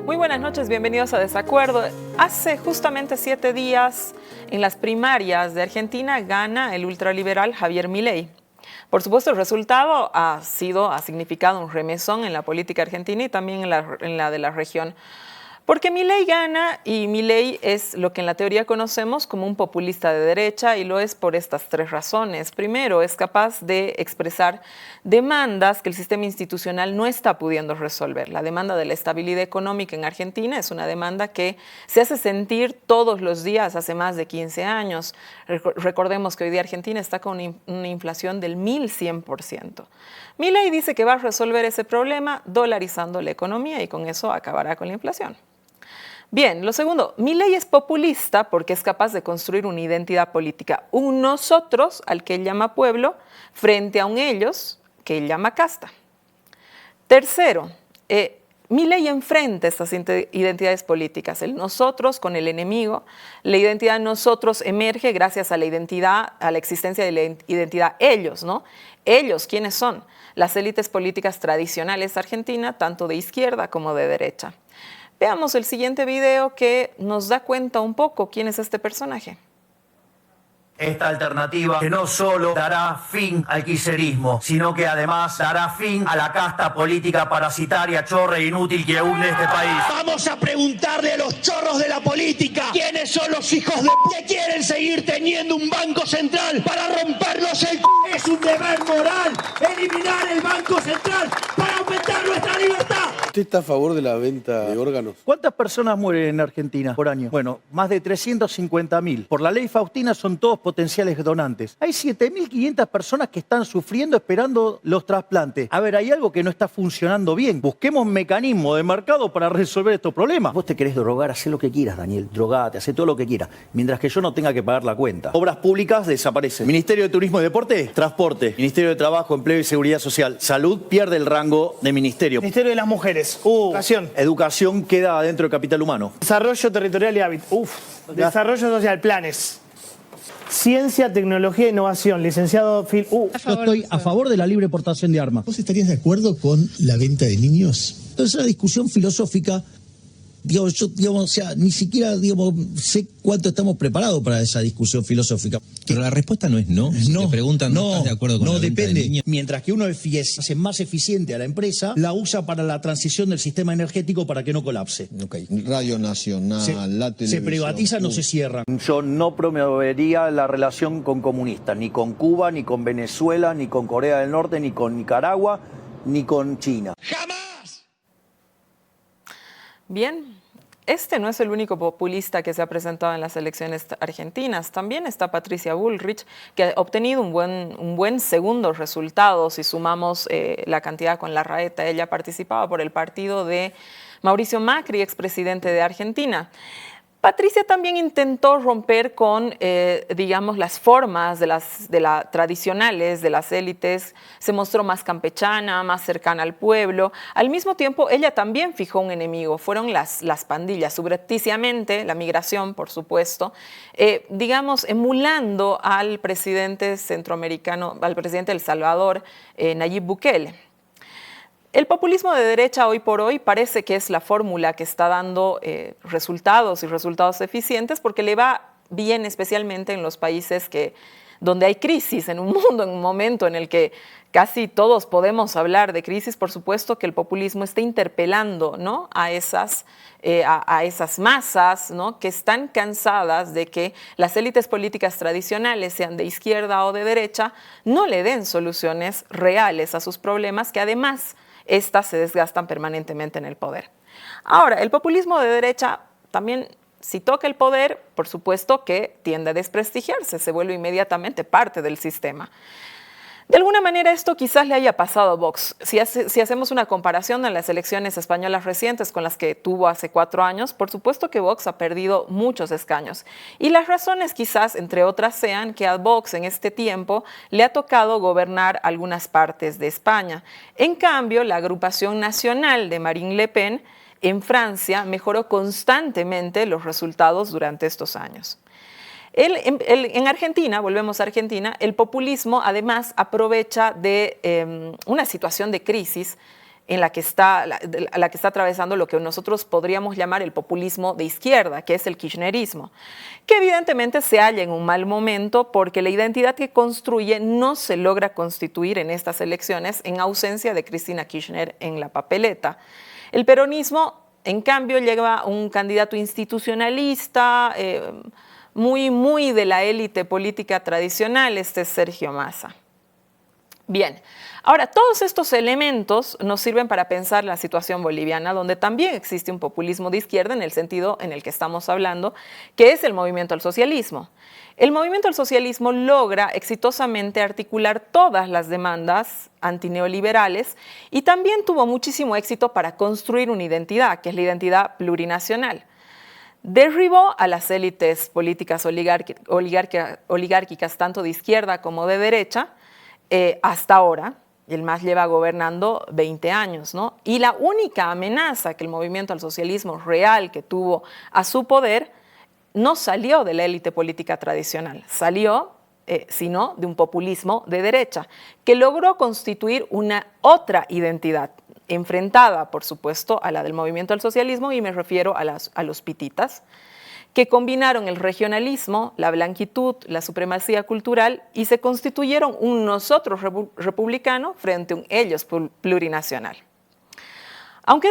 Muy buenas noches, bienvenidos a Desacuerdo. Hace justamente 7 días, en las primarias de Argentina, gana el ultraliberal Javier Milei. Por supuesto, el resultado ha significado un remesón en la política argentina y también en la de la región. Porque Milei gana, y Milei es lo que en la teoría conocemos como un populista de derecha, y lo es por estas 3 razones. Primero, es capaz de expresar demandas que el sistema institucional no está pudiendo resolver. La demanda de la estabilidad económica en Argentina es una demanda que se hace sentir todos los días hace más de 15 años. Recordemos que hoy día Argentina está con una inflación del 1100%. Milei dice que va a resolver ese problema dolarizando la economía y con eso acabará con la inflación. Bien, lo segundo, Milei es populista porque es capaz de construir una identidad política, un nosotros al que él llama pueblo, frente a un ellos que él llama casta. Tercero, Milei enfrenta estas identidades políticas, el nosotros con el enemigo. La identidad nosotros emerge gracias a la identidad, a la existencia de la identidad ellos, ¿no? Ellos, ¿quiénes son? Las élites políticas tradicionales argentinas, tanto de izquierda como de derecha. Veamos el siguiente video que nos da cuenta un poco quién es este personaje. Esta alternativa que no solo dará fin al kirchnerismo, sino que además dará fin a la casta política parasitaria, chorra e inútil que hunde este país. Vamos a preguntarle a los chorros de la política quiénes son los hijos de que quieren seguir teniendo un banco central para rompernos el c***. Es un deber moral eliminar el banco central para aumentar nuestra libertad. ¿Usted está a favor de la venta de órganos? ¿Cuántas personas mueren en Argentina por año? Bueno, más de 350.000. Por la ley Faustina son todos potenciales donantes. Hay 7.500 personas que están sufriendo esperando los trasplantes. A ver, hay algo que no está funcionando bien. Busquemos mecanismos de mercado para resolver estos problemas. Vos te querés drogar, hacé lo que quieras, Daniel. Drogate, hacé todo lo que quieras. Mientras que yo no tenga que pagar la cuenta. Obras públicas desaparecen. Ministerio de Turismo y Deporte, transporte. Ministerio de Trabajo, Empleo y Seguridad Social. Salud pierde el rango de ministerio. Ministerio de las Mujeres. Educación. Educación queda dentro del capital humano. Desarrollo territorial y hábitat. Desarrollo social, planes. Ciencia, tecnología e innovación. Licenciado Phil. Yo estoy a favor de la libre portación de armas. ¿Vos estarías de acuerdo con la venta de niños? Es una discusión filosófica. Yo, o sea, ni siquiera, sé cuánto estamos preparados para esa discusión filosófica. Pero la respuesta no es no. Si te preguntan, ¿no estás de acuerdo con la venta de niños? Mientras que uno hace más eficiente a la empresa, la usa para la transición del sistema energético para que no colapse. Okay. Radio Nacional, la televisión. Se privatiza, no se cierra. Yo no promovería la relación con comunistas, ni con Cuba, ni con Venezuela, ni con Corea del Norte, ni con Nicaragua, ni con China. ¡Jamás! Bien, este no es el único populista que se ha presentado en las elecciones argentinas. También está Patricia Bullrich, que ha obtenido un buen segundo resultado si sumamos la cantidad con Larraeta. Ella participaba por el partido de Mauricio Macri, expresidente de Argentina. Patricia también intentó romper con, digamos, las formas tradicionales de las élites. Se mostró más campechana, más cercana al pueblo. Al mismo tiempo, ella también fijó un enemigo. Fueron las pandillas, subrepticiamente, la migración, por supuesto, digamos, emulando al presidente centroamericano, al presidente de El Salvador, Nayib Bukele. El populismo de derecha hoy por hoy parece que es la fórmula que está dando resultados eficientes porque le va bien especialmente en los países donde hay crisis, en un momento en el que casi todos podemos hablar de crisis. Por supuesto que el populismo está interpelando, ¿no?, a esas masas, ¿no?, que están cansadas de que las élites políticas tradicionales, sean de izquierda o de derecha, no le den soluciones reales a sus problemas, que además estas se desgastan permanentemente en el poder. Ahora, el populismo de derecha también, si toca el poder, por supuesto que tiende a desprestigiarse, se vuelve inmediatamente parte del sistema. De alguna manera esto quizás le haya pasado a Vox. Si hacemos una comparación en las elecciones españolas recientes con las que tuvo hace 4 años, por supuesto que Vox ha perdido muchos escaños. Y las razones quizás, entre otras, sean que a Vox en este tiempo le ha tocado gobernar algunas partes de España. En cambio, la agrupación nacional de Marine Le Pen en Francia mejoró constantemente los resultados durante estos años. En Argentina, volvemos a Argentina, el populismo además aprovecha de una situación de crisis en la que está atravesando lo que nosotros podríamos llamar el populismo de izquierda, que es el kirchnerismo, que evidentemente se halla en un mal momento porque la identidad que construye no se logra constituir en estas elecciones en ausencia de Cristina Kirchner en la papeleta. El peronismo, en cambio, lleva un candidato institucionalista, muy de la élite política tradicional, este es Sergio Massa. Bien, ahora todos estos elementos nos sirven para pensar la situación boliviana, donde también existe un populismo de izquierda en el sentido en el que estamos hablando, que es el movimiento al socialismo. El movimiento al socialismo logra exitosamente articular todas las demandas antineoliberales y también tuvo muchísimo éxito para construir una identidad, que es la identidad plurinacional. Derribó a las élites políticas oligárquicas, tanto de izquierda como de derecha, hasta ahora, y el MAS lleva gobernando 20 años, ¿no? Y la única amenaza que el movimiento al socialismo real que tuvo a su poder no salió de la élite política tradicional, salió, sino de un populismo de derecha, que logró constituir una otra identidad, enfrentada, por supuesto, a la del movimiento al socialismo, y me refiero a los pititas, que combinaron el regionalismo, la blanquitud, la supremacía cultural y se constituyeron un nosotros republicano frente a un ellos plurinacional. Aunque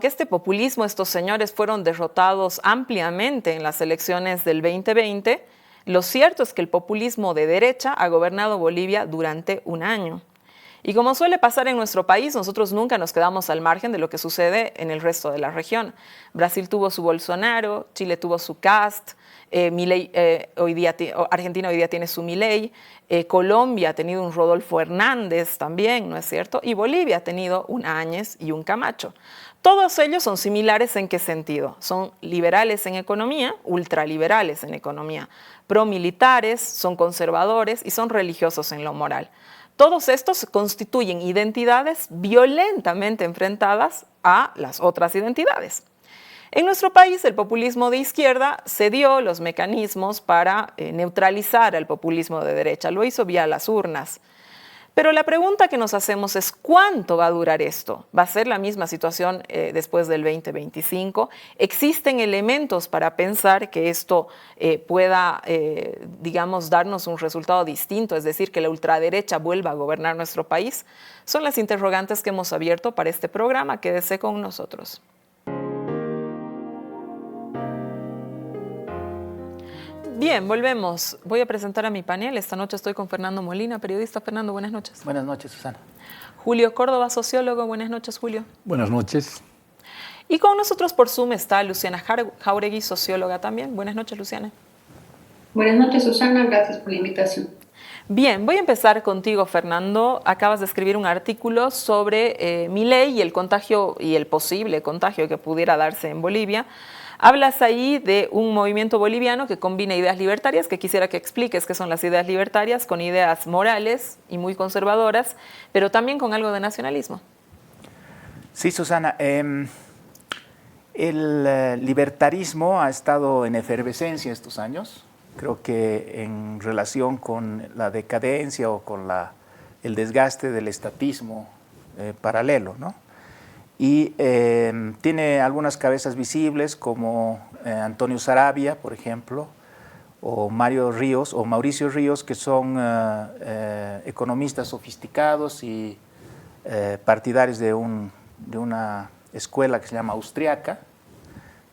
este populismo, estos señores fueron derrotados ampliamente en las elecciones del 2020, lo cierto es que el populismo de derecha ha gobernado Bolivia durante un año. Y como suele pasar en nuestro país, nosotros nunca nos quedamos al margen de lo que sucede en el resto de la región. Brasil tuvo su Bolsonaro, Chile tuvo su Cast, Argentina hoy día tiene su Milei, Colombia ha tenido un Rodolfo Hernández también, ¿no es cierto? Y Bolivia ha tenido un Áñez y un Camacho. Todos ellos son similares ¿en qué sentido? Son liberales en economía, ultraliberales en economía, promilitares, son conservadores y son religiosos en lo moral. Todos estos constituyen identidades violentamente enfrentadas a las otras identidades. En nuestro país, el populismo de izquierda cedió los mecanismos para neutralizar al populismo de derecha. Lo hizo vía las urnas. Pero la pregunta que nos hacemos es, ¿cuánto va a durar esto? ¿Va a ser la misma situación después del 2025? ¿Existen elementos para pensar que esto pueda, digamos, darnos un resultado distinto? Es decir, que la ultraderecha vuelva a gobernar nuestro país. Son las interrogantes que hemos abierto para este programa. Quédese con nosotros. Bien, volvemos. Voy a presentar a mi panel. Esta noche estoy con Fernando Molina, periodista. Fernando, buenas noches. Buenas noches, Susana. Julio Córdoba, sociólogo. Buenas noches, Julio. Buenas noches. Y con nosotros por Zoom está Luciana Jáuregui, socióloga también. Buenas noches, Luciana. Buenas noches, Susana. Gracias por la invitación. Bien, voy a empezar contigo, Fernando. Acabas de escribir un artículo sobre Milei y el contagio y el posible contagio que pudiera darse en Bolivia. Hablas ahí de un movimiento boliviano que combina ideas libertarias, que quisiera que expliques qué son las ideas libertarias, con ideas morales y muy conservadoras, pero también con algo de nacionalismo. Sí, Susana. El libertarismo ha estado en efervescencia estos años. Creo que en relación con la decadencia o con el desgaste del estatismo paralelo, ¿no? Y tiene algunas cabezas visibles como Antonio Saravia, por ejemplo, o Mauricio Ríos, que son economistas sofisticados y partidarios de una escuela que se llama austriaca,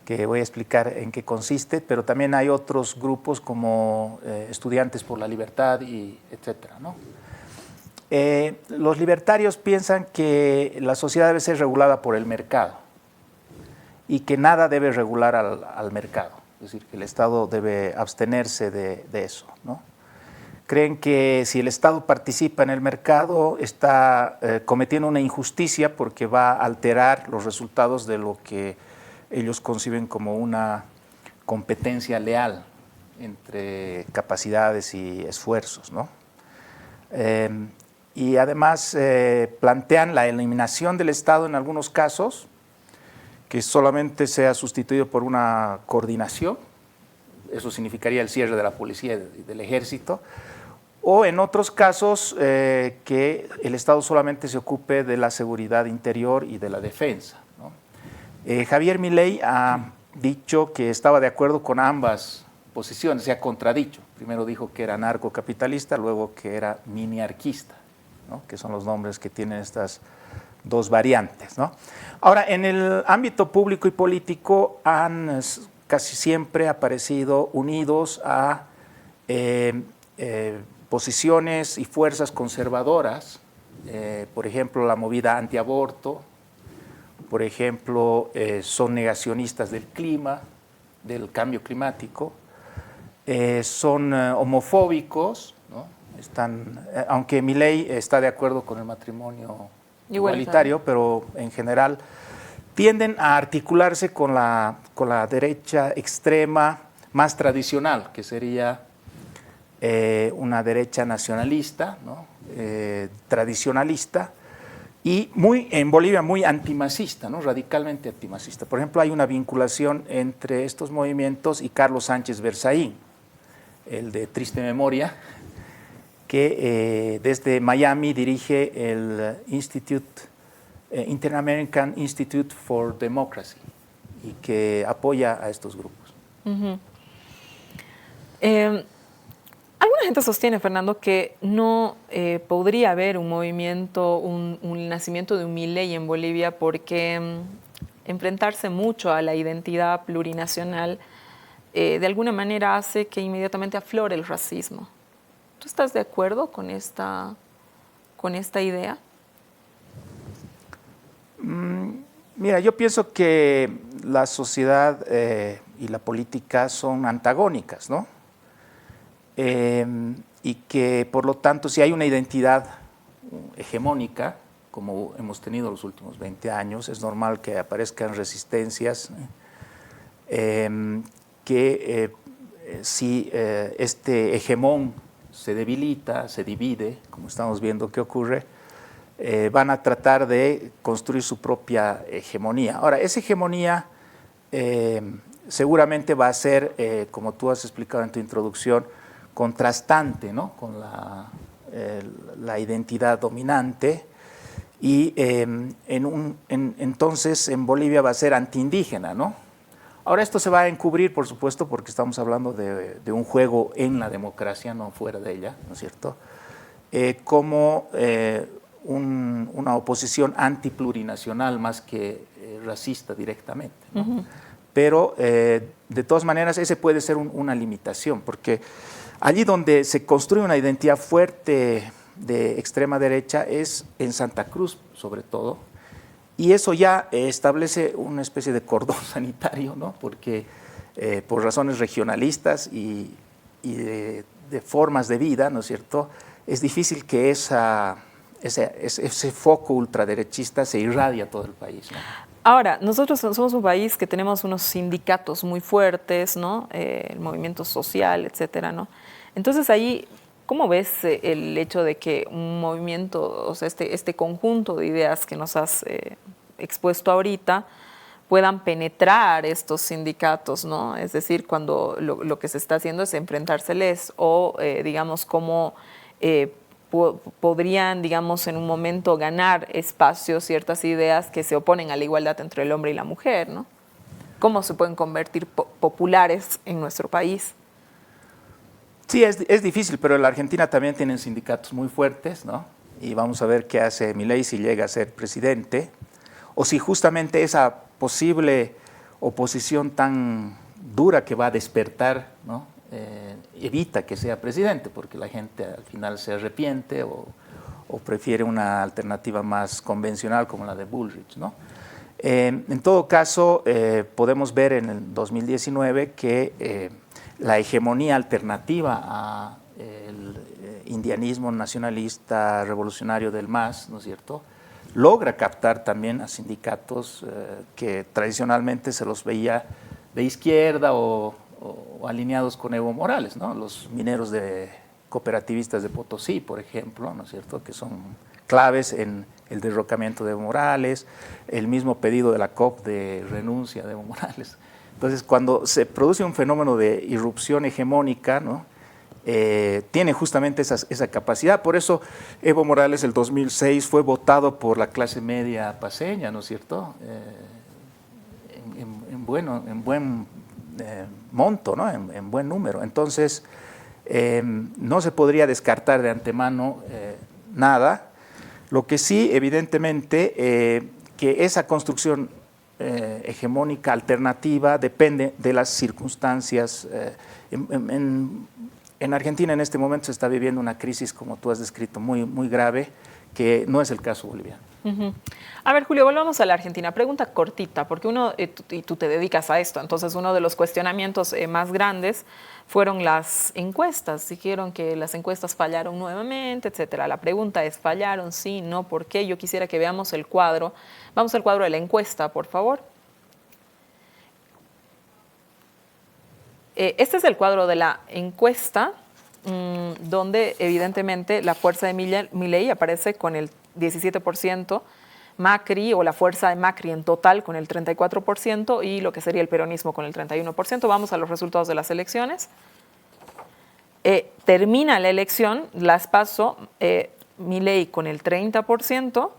que voy a explicar en qué consiste, pero también hay otros grupos como Estudiantes por la Libertad, y etcétera, ¿no? Los libertarios piensan que la sociedad debe ser regulada por el mercado y que nada debe regular al mercado, es decir, que el Estado debe abstenerse de eso, ¿no? Creen que si el Estado participa en el mercado está cometiendo una injusticia porque va a alterar los resultados de lo que ellos conciben como una competencia leal entre capacidades y esfuerzos, ¿no? Y además plantean la eliminación del Estado en algunos casos, que solamente sea sustituido por una coordinación, eso significaría el cierre de la policía y del ejército, o en otros casos que el Estado solamente se ocupe de la seguridad interior y de la defensa, ¿no? Javier Milei ha dicho que estaba de acuerdo con ambas posiciones, se ha contradicho. Primero dijo que era anarcocapitalista, luego que era miniarquista, ¿no? Que son los nombres que tienen estas dos variantes, ¿no? Ahora, en el ámbito público y político han casi siempre aparecido unidos a posiciones y fuerzas conservadoras, por ejemplo, la movida antiaborto, por ejemplo, son negacionistas del clima, del cambio climático, son homofóbicos, ¿no? Aunque Milei está de acuerdo con el matrimonio igualitario, pero en general tienden a articularse con la derecha extrema más tradicional, que sería una derecha nacionalista, ¿no? Tradicionalista, y en Bolivia muy antimacista, ¿no? Radicalmente antimacista. Por ejemplo, hay una vinculación entre estos movimientos y Carlos Sánchez Berzaín, el de triste memoria, que desde Miami dirige el Inter-American Institute for Democracy y que apoya a estos grupos. Alguna gente sostiene, Fernando, que no podría haber un movimiento, un nacimiento de un Milei en Bolivia porque enfrentarse mucho a la identidad plurinacional de alguna manera hace que inmediatamente aflore el racismo. ¿Tú estás de acuerdo con esta idea? Mira, yo pienso que la sociedad y la política son antagónicas, ¿no? Y que por lo tanto si hay una identidad hegemónica, como hemos tenido los últimos 20 años, es normal que aparezcan resistencias, que si este hegemón se debilita, se divide, como estamos viendo que ocurre, van a tratar de construir su propia hegemonía. Ahora, esa hegemonía seguramente va a ser, como tú has explicado en tu introducción, contrastante, ¿no? Con la identidad dominante, y entonces en Bolivia va a ser antiindígena, ¿no? Ahora esto se va a encubrir, por supuesto, porque estamos hablando de un juego en la democracia, no fuera de ella, ¿no es cierto? Como una oposición antiplurinacional más que racista directamente, ¿no? Pero de todas maneras ese puede ser una limitación, porque allí donde se construye una identidad fuerte de extrema derecha es en Santa Cruz, sobre todo, y eso ya establece una especie de cordón sanitario, ¿no? Porque por razones regionalistas y de formas de vida, ¿no es cierto?, es difícil que ese foco ultraderechista se irradie a todo el país, ¿no? Ahora, nosotros somos un país que tenemos unos sindicatos muy fuertes, ¿no? El movimiento social, etcétera, ¿no? Entonces ahí, ¿cómo ves el hecho de que un movimiento, o sea, este conjunto de ideas que nos has expuesto ahorita, puedan penetrar estos sindicatos, ¿no? Es decir, cuando lo que se está haciendo es enfrentárseles o, digamos, cómo podrían, digamos, en un momento ganar espacio ciertas ideas que se oponen a la igualdad entre el hombre y la mujer, ¿no? ¿Cómo se pueden convertir populares en nuestro país? Sí, es difícil, pero en la Argentina también tienen sindicatos muy fuertes, ¿no? Y vamos a ver qué hace Milei si llega a ser presidente, o si justamente esa posible oposición tan dura que va a despertar, ¿no? Evita que sea presidente, porque la gente al final se arrepiente o prefiere una alternativa más convencional como la de Bullrich, ¿no? En todo caso, podemos ver en el 2019 que la hegemonía alternativa al indianismo nacionalista revolucionario del MAS, ¿no es cierto?, logra captar también a sindicatos que tradicionalmente se los veía de izquierda o alineados con Evo Morales, ¿no? Los mineros cooperativistas de Potosí, por ejemplo, ¿no es cierto?, que son claves en el derrocamiento de Evo Morales, el mismo pedido de la COP de renuncia de Evo Morales. Entonces, cuando se produce un fenómeno de irrupción hegemónica, ¿no?, tiene justamente esa capacidad. Por eso Evo Morales el 2006 fue votado por la clase media paceña, ¿no es cierto? En buen monto, ¿no? En buen número. Entonces, no se podría descartar de antemano nada. Lo que sí, evidentemente, que esa construcción hegemónica alternativa depende de las circunstancias. En Argentina en este momento se está viviendo una crisis, como tú has descrito, muy, muy grave, que no es el caso boliviano. A ver, Julio, volvamos a la Argentina. Pregunta cortita, porque tú te dedicas a esto, entonces uno de los cuestionamientos más grandes fueron las encuestas. Dijeron que las encuestas fallaron nuevamente, etcétera. La pregunta es, ¿fallaron? Sí, no, ¿por qué? Yo quisiera que veamos el cuadro. Vamos al cuadro de la encuesta, por favor. Este es el cuadro de la encuesta, donde evidentemente la fuerza de Milei aparece con el 17%, Macri o la fuerza de Macri en total con el 34% y lo que sería el peronismo con el 31%. Vamos a los resultados de las elecciones. Termina la elección, las PASO, Milei con el 30%,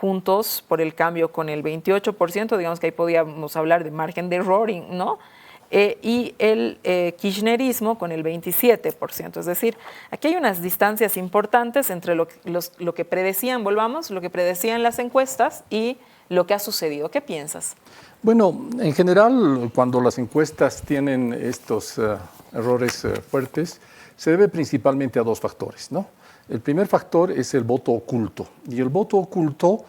Juntos por el Cambio con el 28%, digamos que ahí podíamos hablar de margen de error, ¿no? Y el kirchnerismo con el 27%. Es decir, aquí hay unas distancias importantes entre lo que predecían, lo que predecían las encuestas y lo que ha sucedido. ¿Qué piensas? Bueno, en general, cuando las encuestas tienen estos errores fuertes, se debe principalmente a dos factores, ¿no? El primer factor es el voto oculto. Y el voto oculto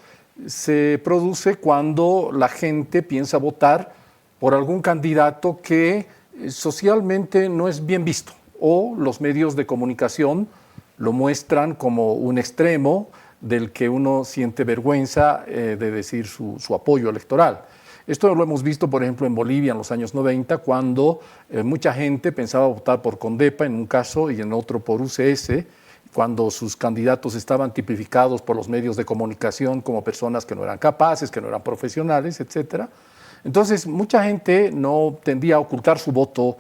se produce cuando la gente piensa votar por algún candidato que socialmente no es bien visto o los medios de comunicación lo muestran como un extremo del que uno siente vergüenza de decir su apoyo electoral. Esto lo hemos visto, por ejemplo, en Bolivia en los años 90, cuando mucha gente pensaba votar por Condepa en un caso y en otro por UCS, cuando sus candidatos estaban tipificados por los medios de comunicación como personas que no eran capaces, que no eran profesionales, etcétera. Entonces, mucha gente no tendía a ocultar su voto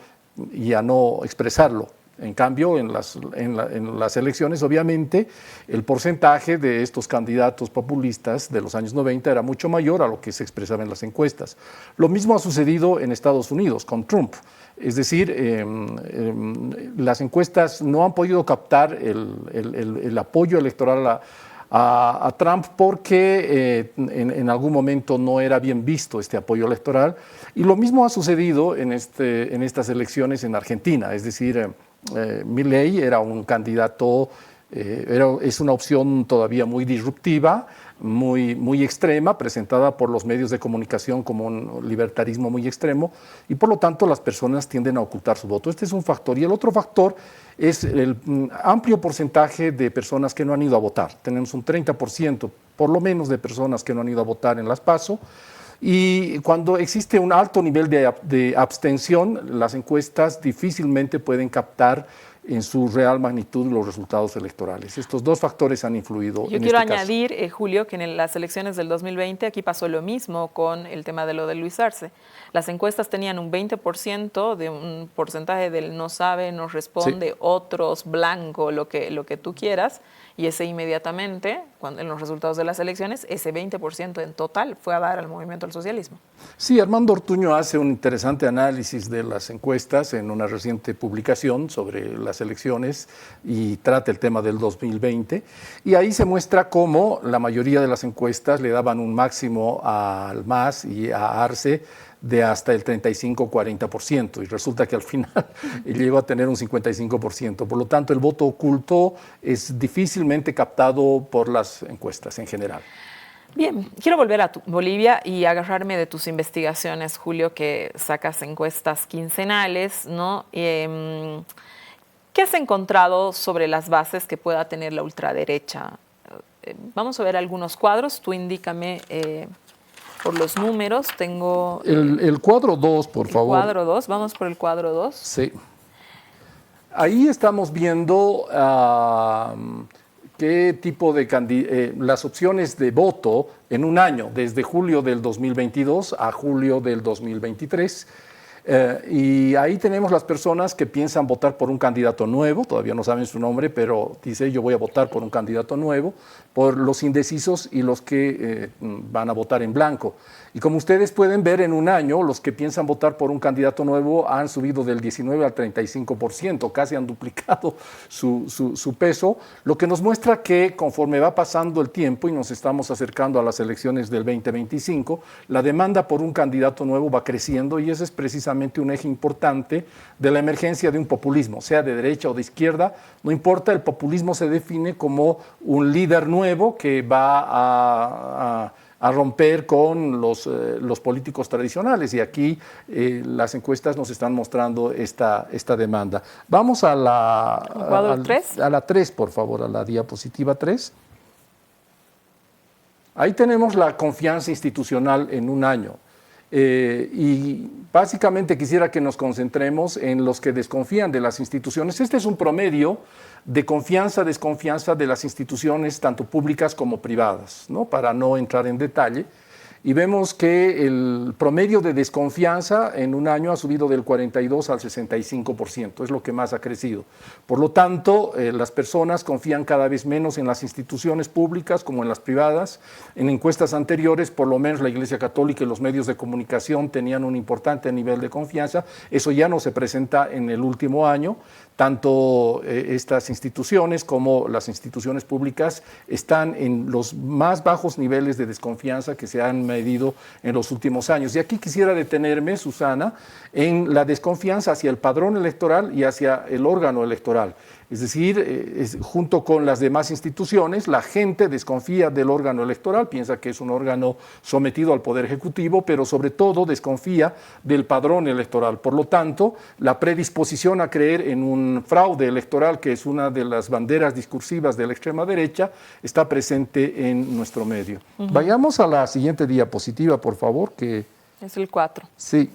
y a no expresarlo. En cambio, en las elecciones, obviamente, el porcentaje de estos candidatos populistas de los años 90 era mucho mayor a lo que se expresaba en las encuestas. Lo mismo ha sucedido en Estados Unidos con Trump. Es decir, las encuestas no han podido captar el apoyo electoral a Trump porque en algún momento no era bien visto este apoyo electoral. Y lo mismo ha sucedido en estas elecciones en Argentina. Es decir, Milei era un candidato, es una opción todavía muy disruptiva, muy extrema, presentada por los medios de comunicación como un libertarismo muy extremo, y por lo tanto las personas tienden a ocultar su voto. Este es un factor. Y el otro factor es el amplio porcentaje de personas que no han ido a votar. Tenemos un 30% por lo menos de personas que no han ido a votar en las PASO. Y cuando existe un alto nivel de abstención, las encuestas difícilmente pueden captar en su real magnitud los resultados electorales. Estos dos factores han influido en este caso. Yo quiero añadir, Julio, que en las elecciones del 2020 aquí pasó lo mismo con el tema de lo de Luis Arce. Las encuestas tenían un 20% de un porcentaje del no sabe, no responde, sí, otros, blanco, lo que tú quieras, y ese inmediatamente, en los resultados de las elecciones, ese 20% en total fue a dar al movimiento del socialismo. Sí, Armando Ortuño hace un interesante análisis de las encuestas en una reciente publicación sobre las elecciones y trata el tema del 2020, y ahí se muestra cómo la mayoría de las encuestas le daban un máximo al MAS y a Arce de hasta el 35-40%, y resulta que al final llegó a tener un 55%. Por lo tanto, el voto oculto es difícilmente captado por las encuestas en general. Bien, quiero volver a Bolivia y agarrarme de tus investigaciones, Julio, que sacas encuestas quincenales, ¿no? ¿Qué has encontrado sobre las bases que pueda tener la ultraderecha? Vamos a ver algunos cuadros, tú indícame por los números. Tengo el cuadro 2, por favor. El cuadro 2, vamos por el cuadro 2. Sí. Ahí estamos viendo qué tipo de las opciones de voto en un año, desde julio del 2022 a julio del 2023. Y ahí tenemos las personas que piensan votar por un candidato nuevo, todavía no saben su nombre, pero dice yo voy a votar por un candidato nuevo, por los indecisos y los que van a votar en blanco. Y como ustedes pueden ver, en un año los que piensan votar por un candidato nuevo han subido del 19 al 35%, casi han duplicado su peso, lo que nos muestra que conforme va pasando el tiempo y nos estamos acercando a las elecciones del 2025, la demanda por un candidato nuevo va creciendo y ese es precisamente un eje importante de la emergencia de un populismo, sea de derecha o de izquierda, no importa, el populismo se define como un líder nuevo que va a romper con los políticos tradicionales y aquí las encuestas nos están mostrando esta demanda. Vamos a la 3, por favor, a la diapositiva 3. Ahí tenemos la confianza institucional en un año. Y básicamente quisiera que nos concentremos en los que desconfían de las instituciones. Este es un promedio de confianza-desconfianza de las instituciones, tanto públicas como privadas, ¿no? Para no entrar en detalle. Y vemos que el promedio de desconfianza en un año ha subido del 42 al 65%, es lo que más ha crecido. Por lo tanto, las personas confían cada vez menos en las instituciones públicas como en las privadas. En encuestas anteriores, por lo menos la Iglesia Católica y los medios de comunicación tenían un importante nivel de confianza. Eso ya no se presenta en el último año. Tanto estas instituciones como las instituciones públicas están en los más bajos niveles de desconfianza que se han medido en los últimos años. Y aquí quisiera detenerme, Susana, en la desconfianza hacia el padrón electoral y hacia el órgano electoral. Es decir, junto con las demás instituciones, la gente desconfía del órgano electoral, piensa que es un órgano sometido al Poder Ejecutivo, pero sobre todo desconfía del padrón electoral. Por lo tanto, la predisposición a creer en un fraude electoral, que es una de las banderas discursivas de la extrema derecha, está presente en nuestro medio. Vayamos a la siguiente diapositiva, por favor. Que es el 4. Sí.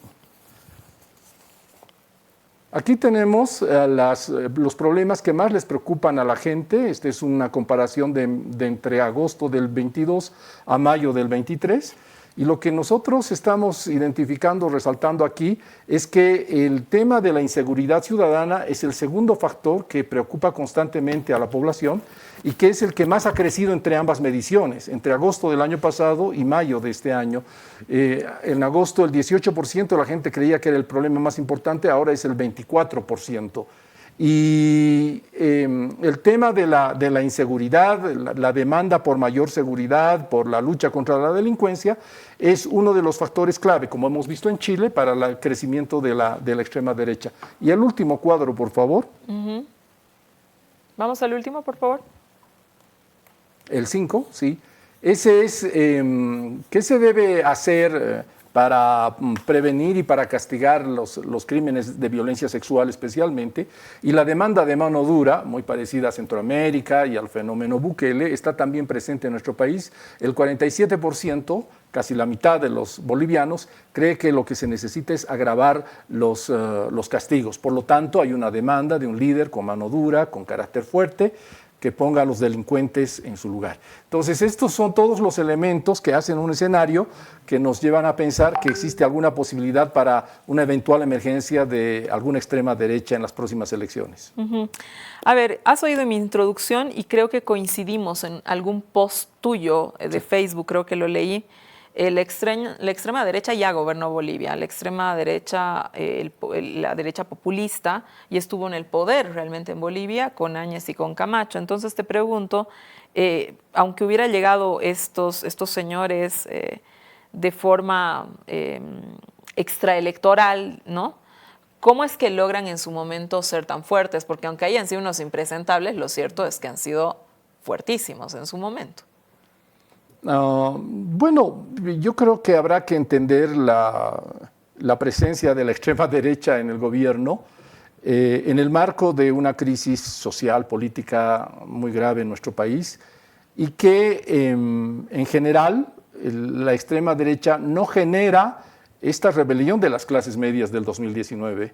Aquí tenemos los problemas que más les preocupan a la gente. Esta es una comparación de entre agosto del 22 a mayo del 23. Y lo que nosotros estamos identificando, resaltando aquí, es que el tema de la inseguridad ciudadana es el segundo factor que preocupa constantemente a la población y que es el que más ha crecido entre ambas mediciones, entre agosto del año pasado y mayo de este año. En agosto el 18% de la gente creía que era el problema más importante, ahora es el 24%. Y el tema de la inseguridad, la demanda por mayor seguridad, por la lucha contra la delincuencia, es uno de los factores clave, como hemos visto en Chile, para el crecimiento de la extrema derecha. Y el último cuadro, por favor. Vamos al último, por favor. El 5, sí. Ese es, ¿qué se debe hacer para prevenir y para castigar los crímenes de violencia sexual especialmente? Y la demanda de mano dura, muy parecida a Centroamérica y al fenómeno Bukele, está también presente en nuestro país. El 47%, casi la mitad de los bolivianos, cree que lo que se necesita es agravar los castigos. Por lo tanto, hay una demanda de un líder con mano dura, con carácter fuerte, que ponga a los delincuentes en su lugar. Entonces, estos son todos los elementos que hacen un escenario que nos llevan a pensar que existe alguna posibilidad para una eventual emergencia de alguna extrema derecha en las próximas elecciones. A ver, has oído mi introducción y creo que coincidimos en algún post tuyo de Facebook, creo que lo leí. La extrema derecha ya gobernó Bolivia, la extrema derecha, la derecha populista, y estuvo en el poder realmente en Bolivia con Áñez y con Camacho. Entonces te pregunto, aunque hubiera llegado estos señores de forma extraelectoral, ¿no? ¿Cómo es que logran en su momento ser tan fuertes? Porque aunque hayan sido unos impresentables, lo cierto es que han sido fuertísimos en su momento. Bueno, yo creo que habrá que entender la presencia de la extrema derecha en el gobierno en el marco de una crisis social, política muy grave en nuestro país y que en general la extrema derecha no genera esta rebelión de las clases medias del 2019.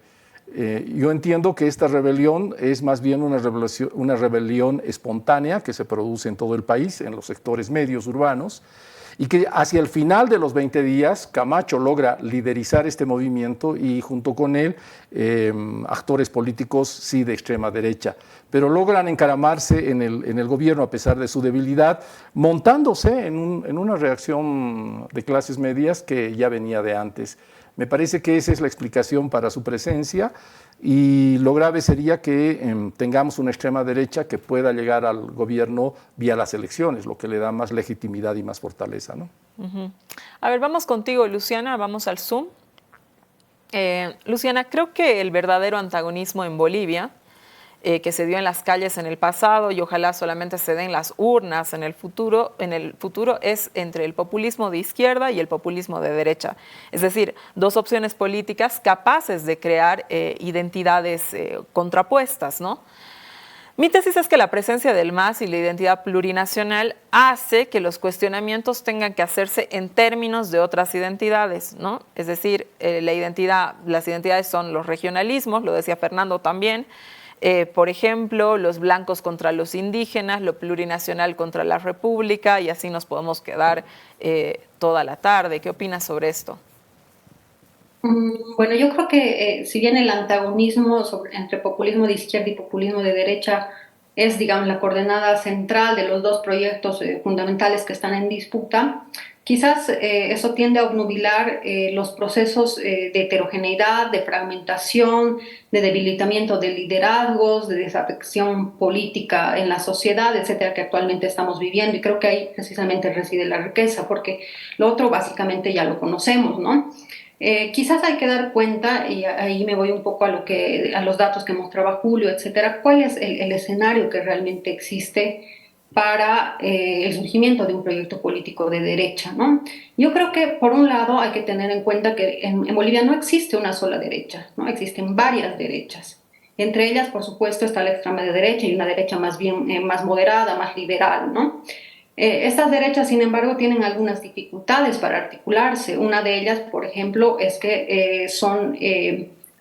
Yo entiendo que esta rebelión es más bien una rebelión espontánea que se produce en todo el país, en los sectores medios urbanos, y que hacia el final de los 20 días Camacho logra liderizar este movimiento y junto con él actores políticos sí de extrema derecha, pero logran encaramarse en el gobierno a pesar de su debilidad, montándose en una reacción de clases medias que ya venía de antes. Me parece que esa es la explicación para su presencia y lo grave sería que tengamos una extrema derecha que pueda llegar al gobierno vía las elecciones, lo que le da más legitimidad y más fortaleza, ¿no? A ver, vamos contigo, Luciana, vamos al Zoom. Luciana, creo que el verdadero antagonismo en Bolivia, que se dio en las calles en el pasado y ojalá solamente se den las urnas en el futuro es entre el populismo de izquierda y el populismo de derecha. Es decir, dos opciones políticas capaces de crear identidades contrapuestas, ¿no? Mi tesis es que la presencia del MAS y la identidad plurinacional hace que los cuestionamientos tengan que hacerse en términos de otras identidades, ¿no? Es decir, las identidades son los regionalismos, lo decía Fernando también, por ejemplo, los blancos contra los indígenas, lo plurinacional contra la república, y así nos podemos quedar toda la tarde. ¿Qué opinas sobre esto? Bueno, yo creo que si bien el antagonismo entre populismo de izquierda y populismo de derecha es, digamos, la coordenada central de los dos proyectos fundamentales que están en disputa, quizás eso tiende a obnubilar los procesos de heterogeneidad, de fragmentación, de debilitamiento de liderazgos, de desafección política en la sociedad, etcétera, que actualmente estamos viviendo. Y creo que ahí precisamente reside la riqueza, porque lo otro básicamente ya lo conocemos, ¿no? Quizás hay que dar cuenta, y ahí me voy un poco a los datos que mostraba Julio, etcétera, cuál es el escenario que realmente existe para el surgimiento de un proyecto político de derecha, ¿no? Yo creo que, por un lado, hay que tener en cuenta que en Bolivia no existe una sola derecha, ¿no? Existen varias derechas. Entre ellas, por supuesto, está la extrema derecha y una derecha más bien más moderada, más liberal, ¿no? Estas derechas, sin embargo, tienen algunas dificultades para articularse. Una de ellas, por ejemplo, es que son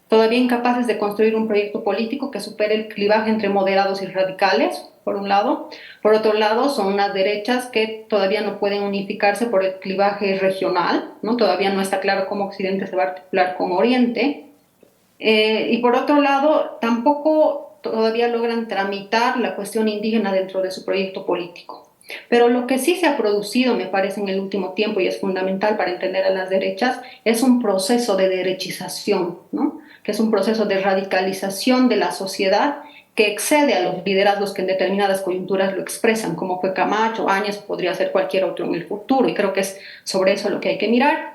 todavía incapaces de construir un proyecto político que supere el clivaje entre moderados y radicales, por un lado. Por otro lado, son unas derechas que todavía no pueden unificarse por el clivaje regional, ¿no? Todavía no está claro cómo Occidente se va a articular con Oriente. Y por otro lado, tampoco todavía logran tramitar la cuestión indígena dentro de su proyecto político. Pero lo que sí se ha producido, me parece, en el último tiempo, y es fundamental para entender a las derechas, es un proceso de derechización, ¿no? Que es un proceso de radicalización de la sociedad que excede a los liderazgos que en determinadas coyunturas lo expresan, como fue Camacho, Áñez, podría ser cualquier otro en el futuro, y creo que es sobre eso lo que hay que mirar.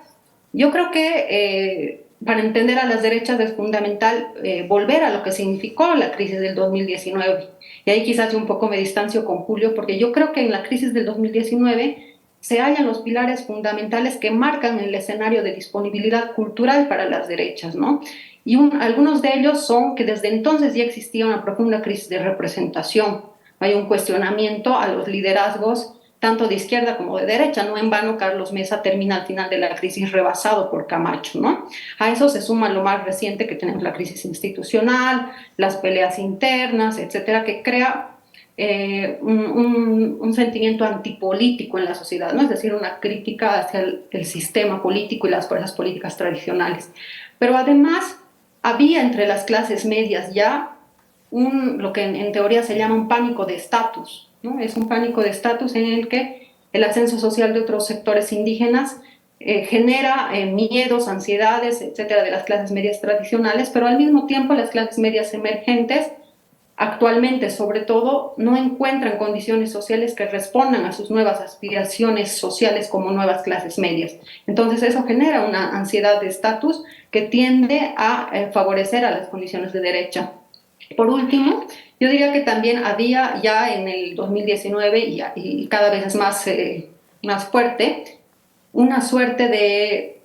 Yo creo que para entender a las derechas es fundamental volver a lo que significó la crisis del 2019. Y ahí quizás yo un poco me distancio con Julio, porque yo creo que en la crisis del 2019 se hallan los pilares fundamentales que marcan el escenario de disponibilidad cultural para las derechas, ¿no? Y algunos de ellos son que desde entonces ya existía una profunda crisis de representación. Hay un cuestionamiento a los liderazgos tanto de izquierda como de derecha. No en vano Carlos Mesa termina al final de la crisis rebasado por Camacho, ¿no? A eso se suma lo más reciente, que tenemos la crisis institucional, las peleas internas, etcétera, que crea un sentimiento antipolítico en la sociedad, ¿no? Es decir, una crítica hacia el sistema político y las fuerzas políticas tradicionales. Pero además había entre las clases medias ya lo que en teoría se llama un pánico de estatus, ¿no? Es un pánico de estatus en el que el ascenso social de otros sectores indígenas genera miedos, ansiedades, etcétera, de las clases medias tradicionales, pero al mismo tiempo las clases medias emergentes actualmente, sobre todo, no encuentran condiciones sociales que respondan a sus nuevas aspiraciones sociales como nuevas clases medias. Entonces eso genera una ansiedad de estatus que tiende a favorecer a las condiciones de derecha. Por último, yo diría que también había ya en el 2019 y cada vez es más fuerte, una suerte de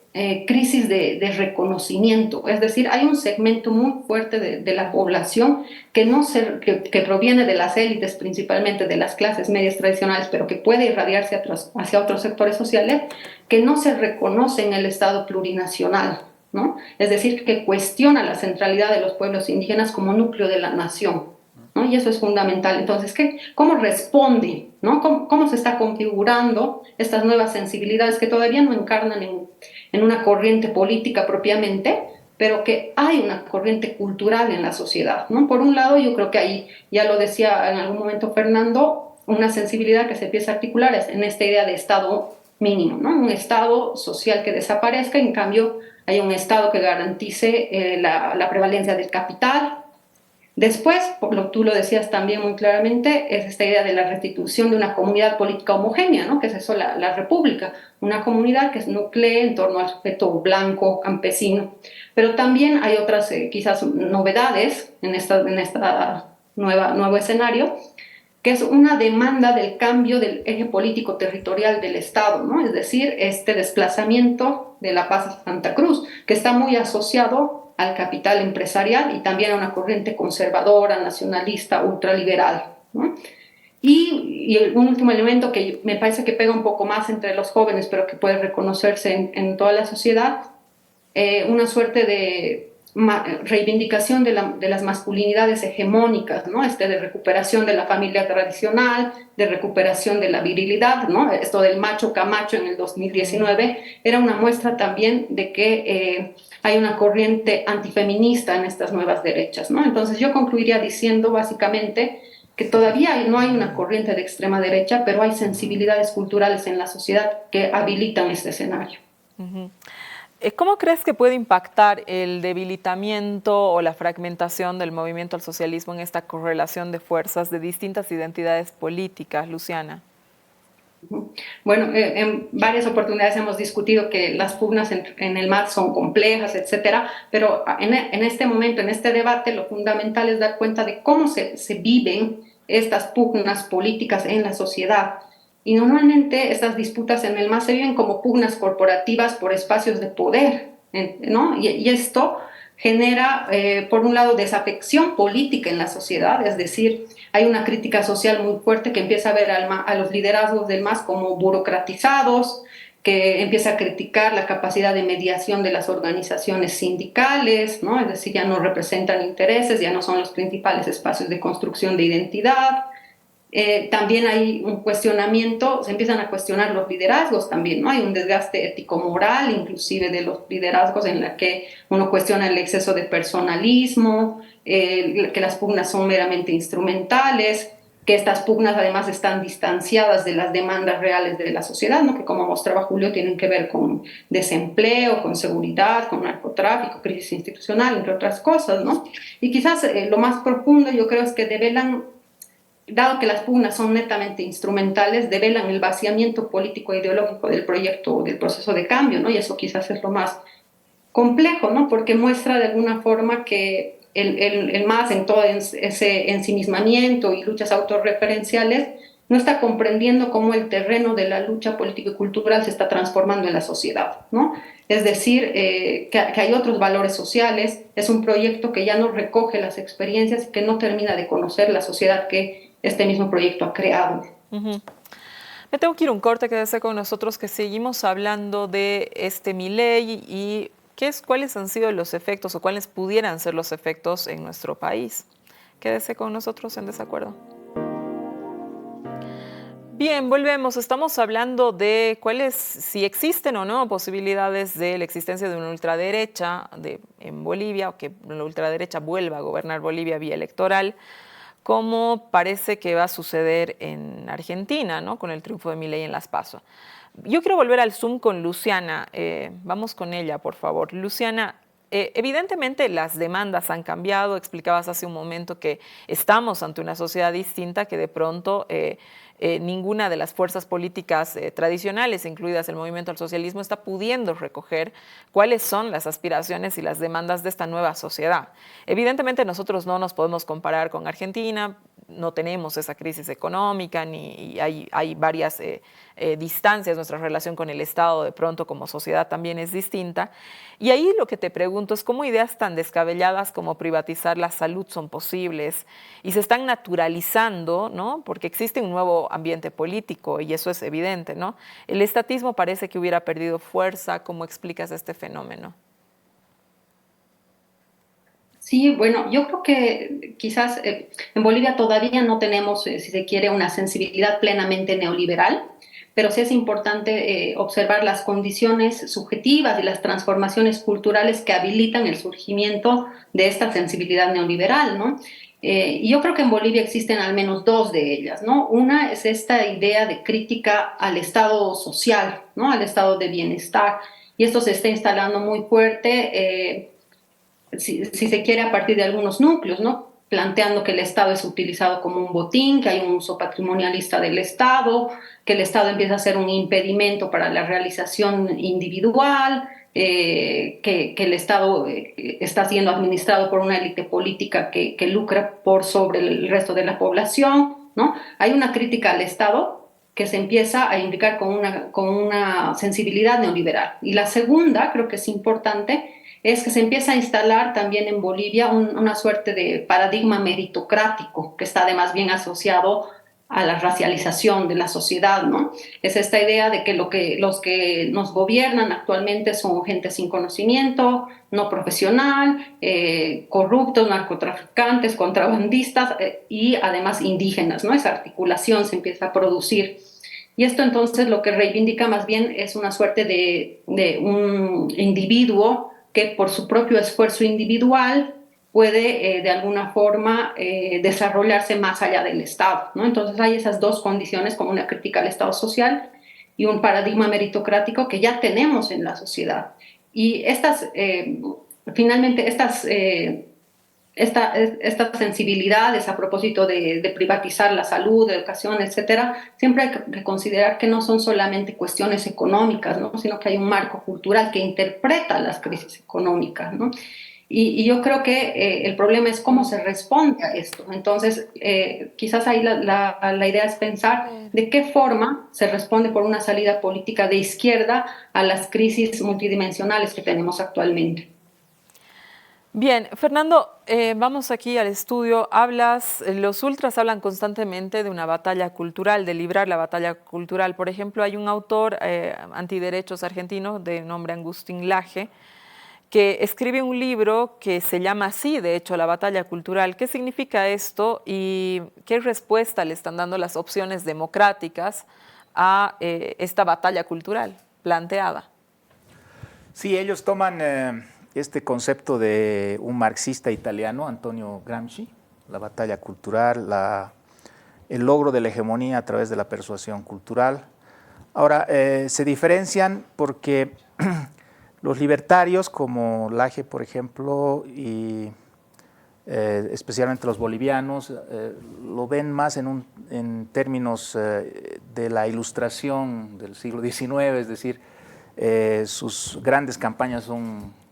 crisis de reconocimiento. Es decir, hay un segmento muy fuerte de la población que proviene de las élites, principalmente de las clases medias tradicionales, pero que puede irradiarse hacia otros sectores sociales, que no se reconoce en el Estado plurinacional, ¿no? Es decir, que cuestiona la centralidad de los pueblos indígenas como núcleo de la nación, ¿no? ¿no? Y eso es fundamental. Entonces, ¿cómo responde, ¿no? ¿Cómo se está configurando estas nuevas sensibilidades que todavía no encarnan en una corriente política propiamente, pero que hay una corriente cultural en la sociedad, ¿no? Por un lado, yo creo que ahí, ya lo decía en algún momento Fernando, una sensibilidad que se empieza a articular es en esta idea de Estado mínimo, ¿no? Un Estado social que desaparezca, en cambio hay un Estado que garantice la prevalencia del capital. Después, tú lo decías también muy claramente, es esta idea de la restitución de una comunidad política homogénea, ¿no? Que es eso, la república, una comunidad que se nuclee en torno al sujeto blanco, campesino. Pero también hay otras quizás novedades en esta nuevo escenario, que es una demanda del cambio del eje político territorial del Estado, ¿no? Es decir, este desplazamiento de La Paz a Santa Cruz, que está muy asociado al capital empresarial y también a una corriente conservadora, nacionalista, ultraliberal, ¿no? Y un último elemento que me parece que pega un poco más entre los jóvenes, pero que puede reconocerse en toda la sociedad, una suerte de reivindicación de las masculinidades hegemónicas, ¿no? De recuperación de la familia tradicional, de recuperación de la virilidad, ¿no? Esto del macho camacho en el 2019 era una muestra también de que hay una corriente antifeminista en estas nuevas derechas, ¿no? Entonces yo concluiría diciendo básicamente que todavía no hay una corriente de extrema derecha, pero hay sensibilidades culturales en la sociedad que habilitan este escenario. Uh-huh. ¿Cómo crees que puede impactar el debilitamiento o la fragmentación del movimiento al socialismo en esta correlación de fuerzas de distintas identidades políticas, Luciana? Bueno, en varias oportunidades hemos discutido que las pugnas en el MAS son complejas, etcétera, pero en este momento, en este debate, lo fundamental es dar cuenta de cómo se viven estas pugnas políticas en la sociedad. Y normalmente estas disputas en el MAS se viven como pugnas corporativas por espacios de poder, ¿no? Y esto genera, por un lado, desafección política en la sociedad, es decir, hay una crítica social muy fuerte que empieza a ver a los liderazgos del MAS como burocratizados, que empieza a criticar la capacidad de mediación de las organizaciones sindicales, ¿no? Es decir, ya no representan intereses, ya no son los principales espacios de construcción de identidad. También hay un cuestionamiento, se empiezan a cuestionar los liderazgos también, ¿no? Hay un desgaste ético-moral inclusive de los liderazgos en la que uno cuestiona el exceso de personalismo, que las pugnas son meramente instrumentales, que estas pugnas además están distanciadas de las demandas reales de la sociedad, ¿no? Que como mostraba Julio tienen que ver con desempleo, con seguridad, con narcotráfico, crisis institucional, entre otras cosas, ¿no? Y quizás lo más profundo yo creo es que develan, dado que las pugnas son netamente instrumentales, develan el vaciamiento político e ideológico del proyecto, del proceso de cambio, ¿no? Y eso quizás es lo más complejo, ¿no? Porque muestra de alguna forma que el MAS en todo ese ensimismamiento y luchas autorreferenciales no está comprendiendo cómo el terreno de la lucha política y cultural se está transformando en la sociedad, ¿no? Es decir, que hay otros valores sociales, es un proyecto que ya no recoge las experiencias y que no termina de conocer la sociedad que este mismo proyecto ha creado. Uh-huh. Me tengo que ir un corte, quédese con nosotros que seguimos hablando de Milei y cuáles han sido los efectos o cuáles pudieran ser los efectos en nuestro país. Quédese con nosotros en Desacuerdo. Bien, volvemos. Estamos hablando de si existen o no posibilidades de la existencia de una ultraderecha en Bolivia o que la ultraderecha vuelva a gobernar Bolivia vía electoral, como parece que va a suceder en Argentina, ¿no? Con el triunfo de Milei en las PASO. Yo quiero volver al Zoom con Luciana. Vamos con ella, por favor. Luciana, evidentemente las demandas han cambiado. Explicabas hace un momento que estamos ante una sociedad distinta, que de pronto ninguna de las fuerzas políticas tradicionales, incluidas el movimiento al socialismo, está pudiendo recoger cuáles son las aspiraciones y las demandas de esta nueva sociedad. Evidentemente nosotros no nos podemos comparar con Argentina, no tenemos esa crisis económica, ni hay varias distancias, nuestra relación con el Estado de pronto como sociedad también es distinta. Y ahí lo que te pregunto es cómo ideas tan descabelladas como privatizar la salud son posibles y se están naturalizando, ¿no? Porque existe un nuevo ambiente político y eso es evidente, ¿no? El estatismo parece que hubiera perdido fuerza. ¿Cómo explicas este fenómeno? Sí, bueno, yo creo que quizás en Bolivia todavía no tenemos, si se quiere, una sensibilidad plenamente neoliberal, pero sí es importante observar las condiciones subjetivas y las transformaciones culturales que habilitan el surgimiento de esta sensibilidad neoliberal, ¿no? Y yo creo que en Bolivia existen al menos dos de ellas, ¿no? Una es esta idea de crítica al Estado social, ¿no? Al estado de bienestar, y esto se está instalando muy fuerte. Si se quiere, a partir de algunos núcleos, ¿no? Planteando que el Estado es utilizado como un botín, que hay un uso patrimonialista del Estado, que el Estado empieza a ser un impedimento para la realización individual, que el Estado está siendo administrado por una élite política que lucra por sobre el resto de la población, ¿no? Hay una crítica al Estado que se empieza a indicar con una sensibilidad neoliberal. Y la segunda, creo que es importante, es que se empieza a instalar también en Bolivia una suerte de paradigma meritocrático que está además bien asociado a la racialización de la sociedad, ¿no? Es esta idea de que los que nos gobiernan actualmente son gente sin conocimiento, no profesional, corruptos, narcotraficantes, contrabandistas y además indígenas, ¿no? Esa articulación se empieza a producir. Y esto entonces lo que reivindica más bien es una suerte de un individuo que por su propio esfuerzo individual puede de alguna forma desarrollarse más allá del Estado, ¿no? Entonces hay esas dos condiciones, como una crítica al Estado social y un paradigma meritocrático que ya tenemos en la sociedad. Y finalmente estas sensibilidades a propósito de privatizar la salud, educación, etcétera, siempre hay que considerar que no son solamente cuestiones económicas, ¿no? Sino que hay un marco cultural que interpreta las crisis económicas, ¿no? Y yo creo que el problema es cómo se responde a esto. Entonces, quizás ahí la idea es pensar de qué forma se responde por una salida política de izquierda a las crisis multidimensionales que tenemos actualmente. Bien, Fernando, vamos aquí al estudio. Los ultras hablan constantemente de una batalla cultural, de librar la batalla cultural. Por ejemplo, hay un autor antiderechos argentino de nombre Agustín Laje, que escribe un libro que se llama así, de hecho, La batalla cultural. ¿Qué significa esto y qué respuesta le están dando las opciones democráticas a esta batalla cultural planteada? Sí, ellos toman este concepto de un marxista italiano, Antonio Gramsci, la batalla cultural, el logro de la hegemonía a través de la persuasión cultural. Ahora, se diferencian porque los libertarios como Laje, por ejemplo, y especialmente los bolivianos, lo ven más en términos de la ilustración del siglo XIX, es decir, sus grandes campañas son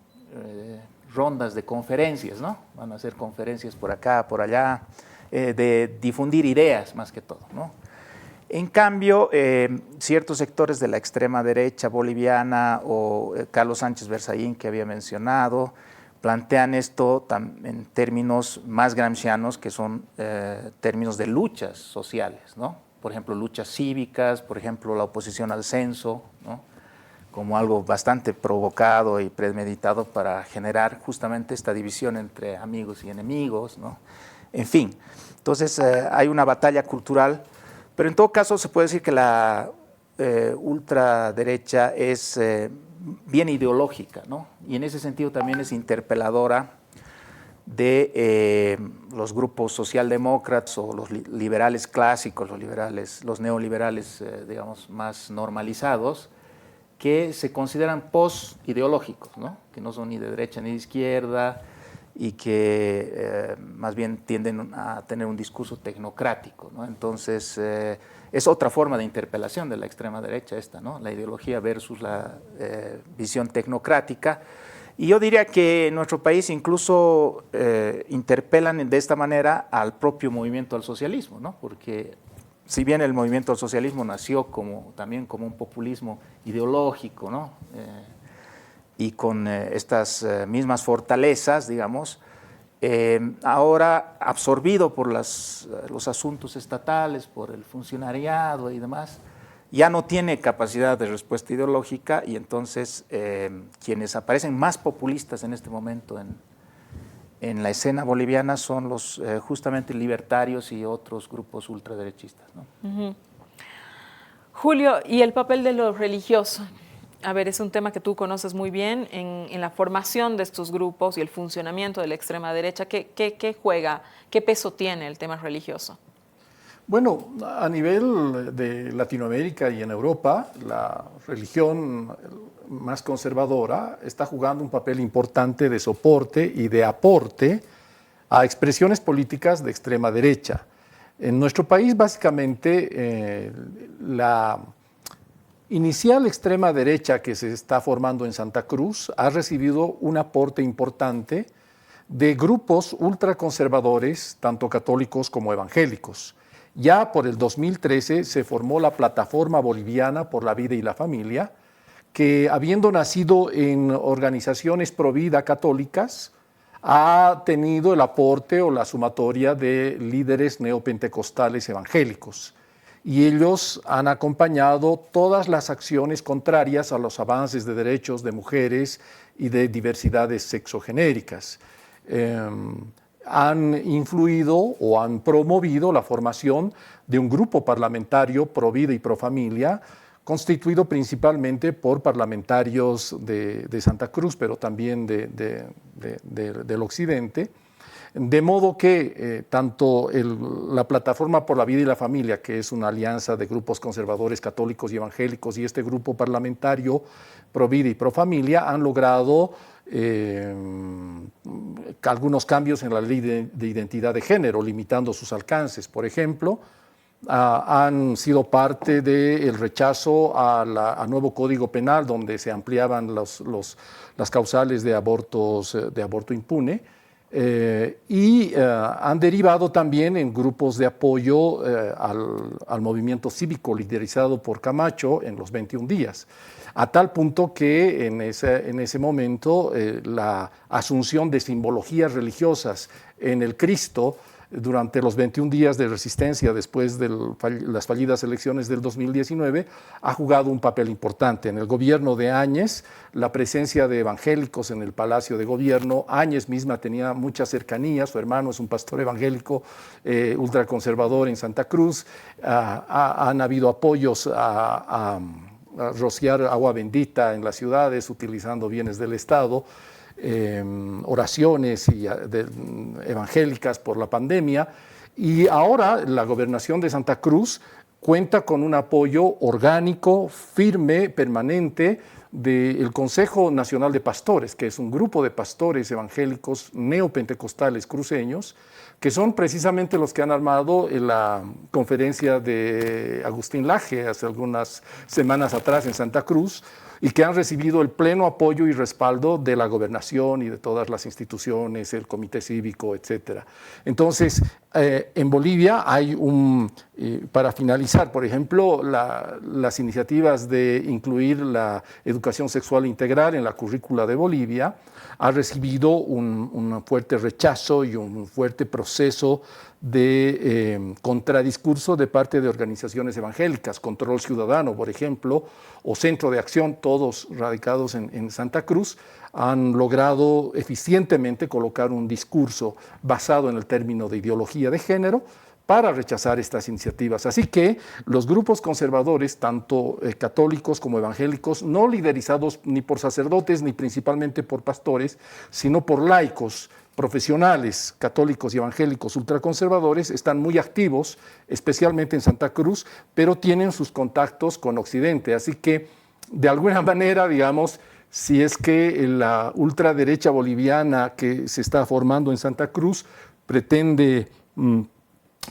rondas de conferencias, ¿no? Van a hacer conferencias por acá, por allá, de difundir ideas más que todo, ¿no? En cambio, ciertos sectores de la extrema derecha boliviana o Carlos Sánchez Berzaín, que había mencionado, plantean esto en términos más gramscianos, que son términos de luchas sociales, ¿no? Por ejemplo, luchas cívicas, por ejemplo, la oposición al censo, ¿no? Como algo bastante provocado y premeditado para generar justamente esta división entre amigos y enemigos, ¿no? En fin, entonces hay una batalla cultural, pero en todo caso se puede decir que la ultraderecha es bien ideológica, ¿no? Y en ese sentido también es interpeladora de los grupos socialdemócratas o los liberales clásicos, los neoliberales, digamos, más normalizados, que se consideran post-ideológicos, ¿no? Que no son ni de derecha ni de izquierda y que más bien tienden a tener un discurso tecnocrático, ¿no? Entonces, es otra forma de interpelación de la extrema derecha esta, ¿no? La ideología versus la visión tecnocrática. Y yo diría que en nuestro país incluso interpelan de esta manera al propio movimiento al socialismo, ¿no? Porque si bien el movimiento al socialismo nació también como un populismo ideológico, ¿no? Y con estas mismas fortalezas, digamos, ahora absorbido por los asuntos estatales, por el funcionariado y demás, ya no tiene capacidad de respuesta ideológica y entonces quienes aparecen más populistas en este momento en la escena boliviana son los justamente libertarios y otros grupos ultraderechistas, ¿no? Julio, ¿y el papel de lo religioso? A ver, es un tema que tú conoces muy bien en la formación de estos grupos y el funcionamiento de la extrema derecha. ¿Qué juega, qué peso tiene el tema religioso? Bueno, a nivel de Latinoamérica y en Europa, la religión más conservadora está jugando un papel importante de soporte y de aporte a expresiones políticas de extrema derecha. En nuestro país, básicamente, la inicial extrema derecha que se está formando en Santa Cruz ha recibido un aporte importante de grupos ultraconservadores, tanto católicos como evangélicos. Ya por el 2013 se formó la Plataforma Boliviana por la Vida y la Familia, que habiendo nacido en organizaciones pro vida católicas, ha tenido el aporte o la sumatoria de líderes neopentecostales evangélicos. Y ellos han acompañado todas las acciones contrarias a los avances de derechos de mujeres y de diversidades sexogenéricas. Han influido o han promovido la formación de un grupo parlamentario pro vida y pro familia, constituido principalmente por parlamentarios de Santa Cruz, pero también del occidente, de modo que tanto la Plataforma por la Vida y la Familia, que es una alianza de grupos conservadores católicos y evangélicos, y este grupo parlamentario pro vida y pro familia han logrado algunos cambios en la ley de identidad de género, limitando sus alcances. Por ejemplo, han sido parte del rechazo al nuevo Código Penal, donde se ampliaban las causales de aborto impune, y han derivado también en grupos de apoyo al movimiento cívico liderizado por Camacho en los 21 días. A tal punto que en ese momento la asunción de simbologías religiosas en el Cristo durante los 21 días de resistencia después de las fallidas elecciones del 2019 ha jugado un papel importante. En el gobierno de Áñez, la presencia de evangélicos en el Palacio de Gobierno, Áñez misma tenía mucha cercanía, su hermano es un pastor evangélico ultraconservador en Santa Cruz, han habido apoyos a rociar agua bendita en las ciudades utilizando bienes del Estado, oraciones evangélicas por la pandemia, y ahora la gobernación de Santa Cruz cuenta con un apoyo orgánico, firme, permanente del Consejo Nacional de Pastores, que es un grupo de pastores evangélicos neopentecostales cruceños, que son precisamente los que han armado la conferencia de Agustín Laje hace algunas semanas atrás en Santa Cruz, y que han recibido el pleno apoyo y respaldo de la gobernación y de todas las instituciones, el comité cívico, etc. Entonces, en Bolivia hay para finalizar, por ejemplo, las iniciativas de incluir la educación sexual integral en la currícula de Bolivia ha recibido un fuerte rechazo y un fuerte proceso de contradiscurso de parte de organizaciones evangélicas, Control Ciudadano, por ejemplo, o Centro de Acción, todos radicados en Santa Cruz, han logrado eficientemente colocar un discurso basado en el término de ideología de género para rechazar estas iniciativas. Así que los grupos conservadores, tanto católicos como evangélicos, no liderizados ni por sacerdotes ni principalmente por pastores, sino por laicos, profesionales, católicos y evangélicos ultraconservadores, están muy activos, especialmente en Santa Cruz, pero tienen sus contactos con Occidente. Así que, de alguna manera, digamos, si es que la ultraderecha boliviana que se está formando en Santa Cruz pretende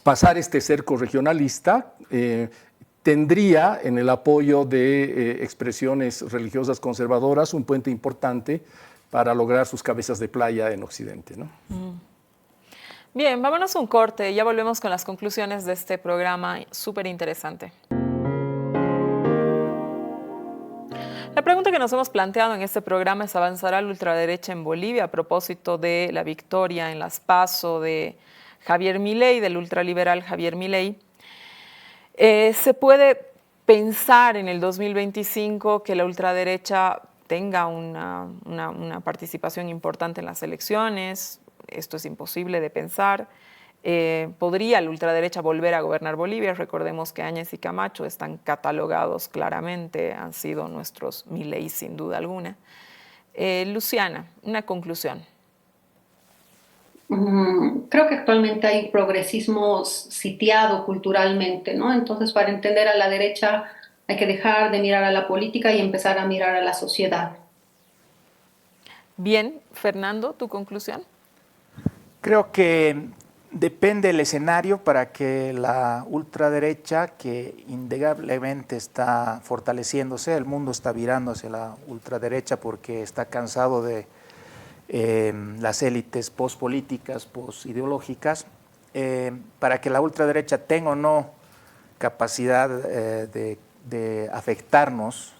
pasar este cerco regionalista, tendría en el apoyo de expresiones religiosas conservadoras un puente importante para lograr sus cabezas de playa en Occidente, ¿no? Bien, vámonos a un corte, ya volvemos con las conclusiones de este programa súper interesante. La pregunta que nos hemos planteado en este programa es: ¿avanzará la ultraderecha en Bolivia a propósito de la victoria en las PASO de Javier Milei, del ultraliberal Javier Milei? ¿Se puede pensar en el 2025 que la ultraderecha tenga una participación importante en las elecciones? esto es imposible de pensar. ¿Podría la ultraderecha volver a gobernar Bolivia? Recordemos que Áñez y Camacho están catalogados claramente, han sido nuestros Milei sin duda alguna. Luciana, una conclusión. Creo que actualmente hay progresismo sitiado culturalmente, ¿no? Entonces, para entender a la derecha hay que dejar de mirar a la política y empezar a mirar a la sociedad. Bien, Fernando, ¿tu conclusión? Creo que depende del escenario para que la ultraderecha, que innegablemente está fortaleciéndose, el mundo está virando hacia la ultraderecha porque está cansado de las élites pospolíticas, posideológicas, para que la ultraderecha tenga o no capacidad de afectarnos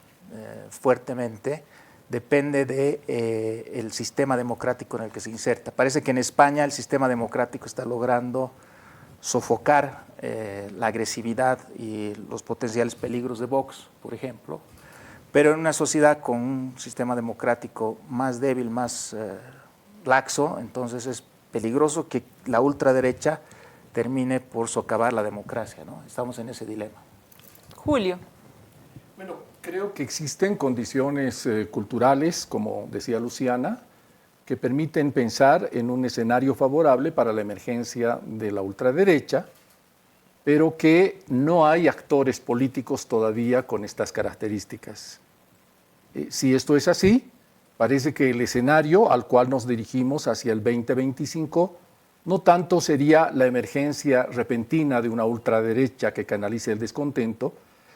fuertemente, depende del sistema democrático en el que se inserta. Parece que en España el sistema democrático está logrando sofocar la agresividad y los potenciales peligros de Vox, por ejemplo, pero en una sociedad con un sistema democrático más débil, más laxo, entonces es peligroso que la ultraderecha termine por socavar la democracia, ¿no? Estamos en ese dilema. Julio. Bueno, creo que existen condiciones culturales, como decía Luciana, que permiten pensar en un escenario favorable para la emergencia de la ultraderecha, pero que no hay actores políticos todavía con estas características. Si esto es así, parece que el escenario al cual nos dirigimos hacia el 2025 no tanto sería la emergencia repentina de una ultraderecha que canalice el descontento,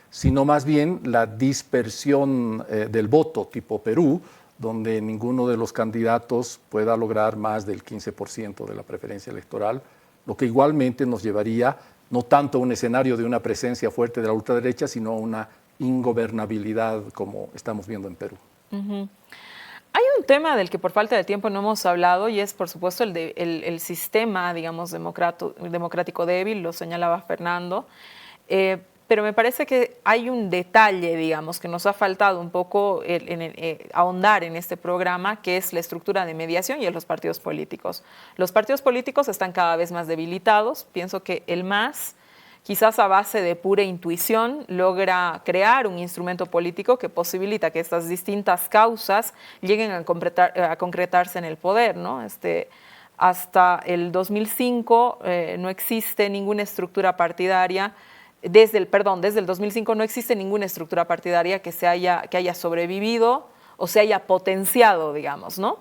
sino más bien la dispersión del voto tipo Perú, donde ninguno de los candidatos pueda lograr más del 15% de la preferencia electoral, lo que igualmente nos llevaría no tanto a un escenario de una presencia fuerte de la ultraderecha, sino a una ingobernabilidad como estamos viendo en Perú. Hay un tema del que por falta de tiempo no hemos hablado y es, por supuesto, el sistema, digamos, democrático débil, lo señalaba Fernando, pero me parece que hay un detalle, digamos, que nos ha faltado un poco ahondar en este programa, que es la estructura de mediación y en los partidos políticos. Los partidos políticos están cada vez más debilitados. Pienso que el MAS, quizás a base de pura intuición, logra crear un instrumento político que posibilita que estas distintas causas lleguen a concretarse en el poder, ¿no? Hasta el 2005 no existe ninguna estructura partidaria. Desde el 2005 no existe ninguna estructura partidaria que haya sobrevivido o se haya potenciado, digamos, ¿no?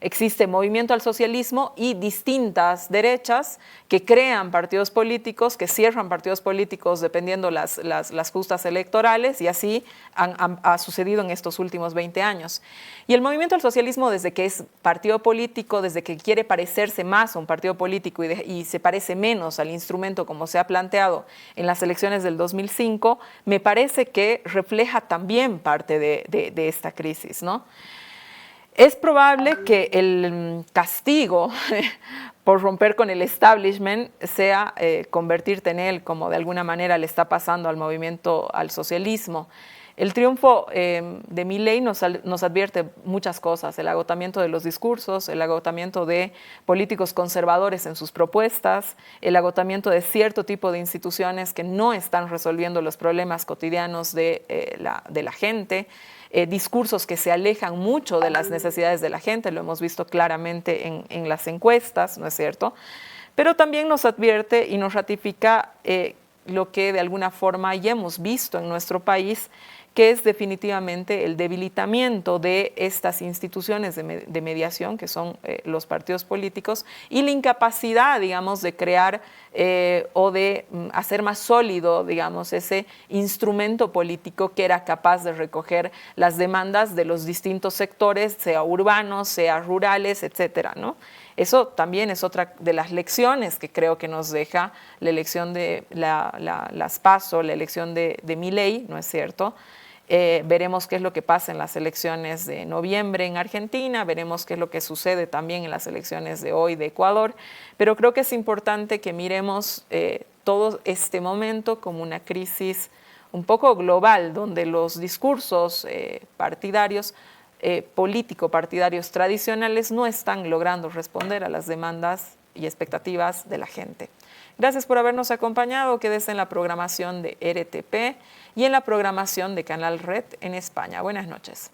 Existe movimiento al socialismo y distintas derechas que crean partidos políticos, que cierran partidos políticos dependiendo las justas electorales, y así ha sucedido en estos últimos 20 años. Y el movimiento al socialismo, desde que es partido político, desde que quiere parecerse más a un partido político y se parece menos al instrumento como se ha planteado en las elecciones del 2005, me parece que refleja también parte de esta crisis, ¿no? Es probable que el castigo por romper con el establishment sea convertirte en él, como de alguna manera le está pasando al movimiento al socialismo. El triunfo de Milei nos advierte muchas cosas: el agotamiento de los discursos, el agotamiento de políticos conservadores en sus propuestas, el agotamiento de cierto tipo de instituciones que no están resolviendo los problemas cotidianos de la gente, discursos que se alejan mucho de las necesidades de la gente, lo hemos visto claramente en las encuestas, ¿no es cierto? Pero también nos advierte y nos ratifica lo que de alguna forma ya hemos visto en nuestro país, que es definitivamente el debilitamiento de estas instituciones de mediación, que son los partidos políticos, y la incapacidad, digamos, de crear o de hacer más sólido, digamos, ese instrumento político que era capaz de recoger las demandas de los distintos sectores, sea urbanos, sea rurales, etcétera, ¿no? Eso también es otra de las lecciones que creo que nos deja la elección de las PASO, la elección de Milei, ¿no es cierto? Veremos qué es lo que pasa en las elecciones de noviembre en Argentina, veremos qué es lo que sucede también en las elecciones de hoy de Ecuador, pero creo que es importante que miremos todo este momento como una crisis un poco global, donde los discursos partidarios político-partidarios tradicionales no están logrando responder a las demandas y expectativas de la gente. Gracias por habernos acompañado. Quédese en la programación de RTP y en la programación de Canal Red en España. Buenas noches.